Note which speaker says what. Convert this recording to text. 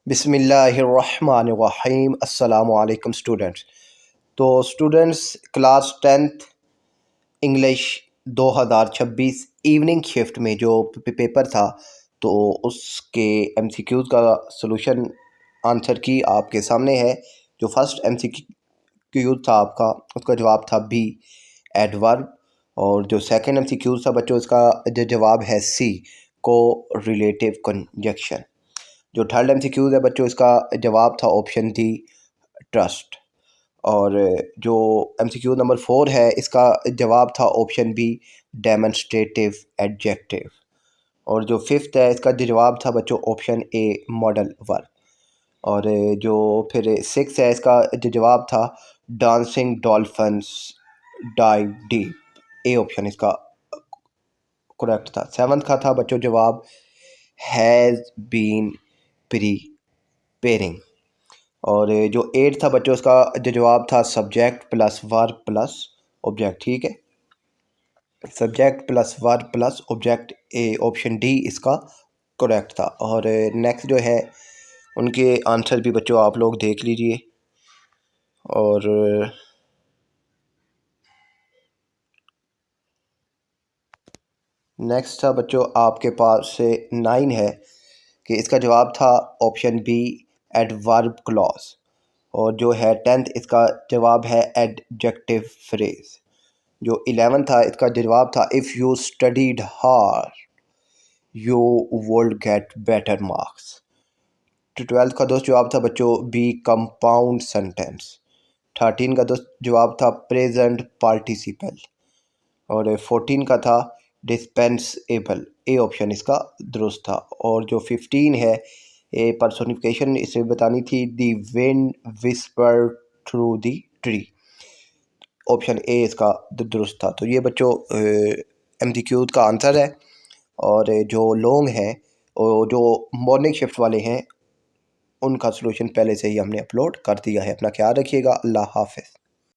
Speaker 1: बिस्मिल्लाहिर्रहमानिर्रहीम। अस्सलामु अलैकुम स्टूडेंट्स। तो students, class 10th English 2026 evening shift में जो पेपर था, तो उसके एमसीक्यूज़ का सॉल्यूशन आंसर की आपके सामने है। जो फर्स्ट एमसीक्यू था आपका, उसका जवाब था बी, एडवर्ब। और जो सेकंड एमसीक्यू था बच्चों, इसका जो जवाब है सी, को रिलेटिव कंजक्शन। जो थर्ड एमसीक्यूज है बच्चों, इसका जवाब था ऑप्शन डी, ट्रस्ट। और जो एमसीक्यू नंबर 4 है, इसका जवाब था ऑप्शन बी, डेमोन्स्ट्रेटिव एडजेक्टिव। और जो फिफ्थ है, इसका जवाब था बच्चों ऑप्शन ए, मॉडल वर्ब। और जो फिर सिक्स है, इसका जो जवाब था dancing dolphins dive deep. A option इसका करेक्ट था। सेवन्थ का था बच्चों जवाब हैज़ बीन प्रीपेयरिंग। और जो एट था बच्चों, इसका जो जवाब था subject plus verb plus object. ठीक है, subject plus verb plus object, A option D इसका करेक्ट था। और नेक्स्ट जो है, उनके आंसर भी बच्चों आप लोग देख लीजिए। और नेक्स्ट था बच्चों आपके पास से 9 है कि इसका जवाब था ऑप्शन बी, एडवर्ब क्लॉज। और जो है 10th, इसका जवाब है एडजेक्टिव फ्रेज। जो 11 था, इसका जवाब था if you studied hard you would get better marks. तो 12th का दोस्त जवाब था बच्चों बी, कंपाउंड सेंटेंस। 13 का दोस्त जवाब था प्रेजेंट पार्टिसिपल। और 14 का था डिस्पेंसेबल। ए ऑप्शन इसका दुरुस्त था। और जो 15 है, ए पर्सोनिफिकेशन इसे बतानी थी, the wind whisper through the tree. Option A इसका दुरुस्त था। तो ये बच्चों एमसीक्यू का आंसर है। और जो लॉन्ग है और जो मॉर्निंग शिफ्ट वाले हैं, उनका सलूशन पहले से ही हमने अपलोड कर दिया है। अपना ख्याल रखिएगा। अल्लाह हाफ़िज़।